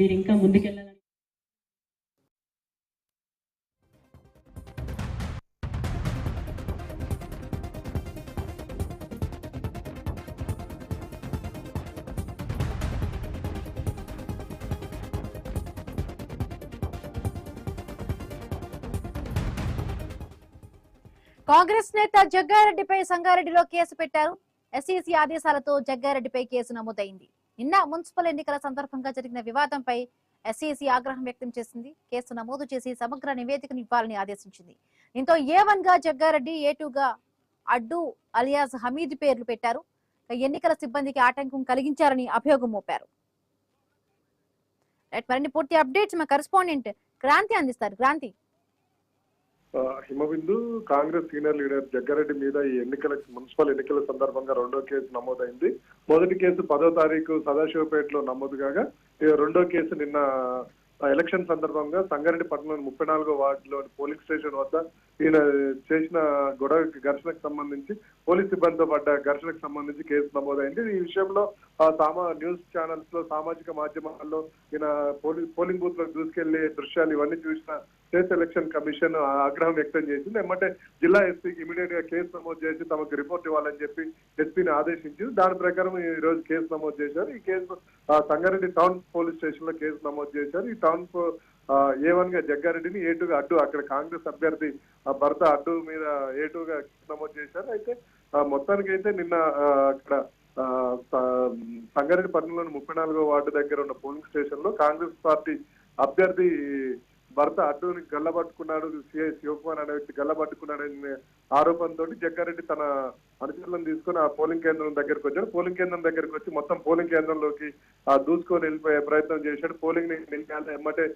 మీరు ఇంకా ముందుకెళ్ళాలని. కాంగ్రెస్ నేత జగ్గారెడ్డిపై సంగారెడ్డిలో కేసు పెట్టారు. ఎస్ఈసీ ఆదేశాలతో జగ్గారెడ్డిపై కేసు నమోదైంది. నిన్న మున్సిపల్ ఎన్నికల సందర్భంగా జరిగిన వివాదంపై ఎస్ఈసీ ఆగ్రహం వ్యక్తం చేసింది. కేసు నమోదు చేసి సమగ్ర నివేదికను ఇవ్వాలని ఆదేశించింది. దీంతో A1 గా జగ్గారెడ్డి, A2 గా అడ్డు అలియాస్ హమీద్ పేర్లు పెట్టారు. ఎన్నికల సిబ్బందికి ఆటంకం కలిగించారని అభియోగం మోపారు. మరిన్ని పూర్తి అప్డేట్స్ మా కరెస్పాండెంట్ క్రాంతి అందిస్తారు. క్రాంతి. హిమబిందు కాంగ్రెస్ సీనియర్ లీడర్ జగ్గారెడ్డి మీద ఈ మున్సిపల్ ఎన్నికల సందర్భంగా రెండో కేసు నమోదైంది. మొదటి కేసు 10వ తారీఖు సదాశివపేటలో నమోదు కాగా రెండో కేసు నిన్న ఎలక్షన్ సందర్భంగా సంగారెడ్డి పట్టణంలోని 34వ వార్డులోని పోలింగ్ స్టేషన్ వద్ద ఈయన చేసిన ఘర్షణకు సంబంధించి పోలీస్ సిబ్బందితో పడ్డ ఘర్షణకు సంబంధించి కేసు నమోదైంది. ఈ విషయంలో న్యూస్ ఛానల్స్ లో సామాజిక మాధ్యమాల్లో ఈయన పోలింగ్ బూత్ లో దూసుకెళ్లే దృశ్యాలు ఇవన్నీ చూసిన స్టేట్ ఎలక్షన్ కమిషన్ ఆగ్రహం వ్యక్తం చేసింది. ఎమ్మటే జిల్లా ఎస్పీకి ఇమీడియట్ గా కేసు నమోదు చేసి తమకు రిపోర్ట్ ఇవ్వాలని చెప్పి ఎస్పీని ఆదేశించింది. దాని ప్రకారం ఈ రోజు కేసు నమోదు చేశారు. ఈ case Sangareddy town police station లో కేసు నమోదు చేశారు. ఈ టౌన్ A1 గా జగ్గారెడ్డిని, A2 గా అడ్డు అక్కడ కాంగ్రెస్ అభ్యర్థి భర్త అడ్డు మీద A2 గా నమోదు చేశారు. అయితే మొత్తానికి అయితే నిన్న అక్కడ సంగారెడ్డి పట్టణంలోని 34వ వార్డు దగ్గర ఉన్న పోలింగ్ స్టేషన్ లో కాంగ్రెస్ పార్టీ అభ్యర్థి భర్త అడ్డుని గల్లబట్టుకున్నాడు, సిఐ శివకుమార్ అనే వ్యక్తి గల్లబట్టుకున్నాడనే ఆరోపణతో జగ్గారెడ్డి తన అనుచరులను తీసుకొని ఆ పోలింగ్ కేంద్రం దగ్గరకు వచ్చాడు. పోలింగ్ కేంద్రం దగ్గరకు వచ్చి మొత్తం పోలింగ్ కేంద్రంలోకి దూసుకొని వెళ్ళిపోయే ప్రయత్నం చేశాడు. పోలింగ్ ని ఎమ్మటే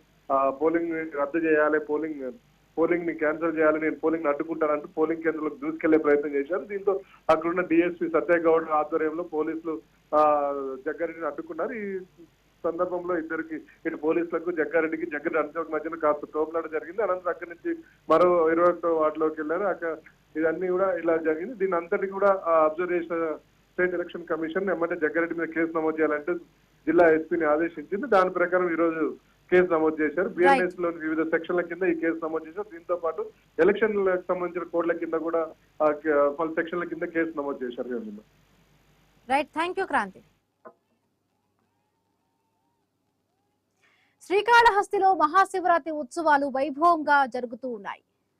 పోలింగ్ ని రద్దు చేయాలి, పోలింగ్ ని క్యాన్సిల్ చేయాలి, నేను పోలింగ్ ని అడ్డుకుంటానంటూ పోలింగ్ కేంద్రంలోకి దూసుకెళ్లే ప్రయత్నం చేశారు. దీంతో అక్కడున్న డిఎస్పీ సత్యగౌడ్ ఆధ్వర్యంలో పోలీసులు జగ్గారెడ్డిని అడ్డుకున్నారు. ఈ సందర్భంలో ఇద్దరికి ఇటు పోలీసులకు జగ్గారెడ్డికి అనుచరులకు మధ్యన కాస్త తోపులాట జరిగింది. అనంతరం అక్కడి నుంచి మరో 21వ వార్డులోకి వెళ్ళారు. అక్కడ ఇదన్నీ కూడా ఇలా జరిగింది. దీని అంతటి కూడా అబ్జర్వ్ చేసిన స్టేట్ ఎలక్షన్ కమిషన్ ఎమ్మటే జగ్గారెడ్డి మీద కేసు నమోదు చేయాలంటే జిల్లా ఎస్పీని ఆదేశించింది. దాని ప్రకారం ఈ రోజు కేసు నమోదు చేశారు. బిఎన్ఎస్ లోని వివిధ సెక్షన్ల కింద ఈ కేసు నమోదు చేశారు. దీంతో పాటు ఎలక్షన్లకు సంబంధించిన కోడ్ల కింద కూడా పలు సెక్షన్ల కింద కేసు నమోదు చేశారు. Right, thank you Kranti. శ్రీకాళహస్తిలో మహాశివరాత్రి ఉత్సవాలు వైభవంగా జరుగుతూ ఉన్నాయి.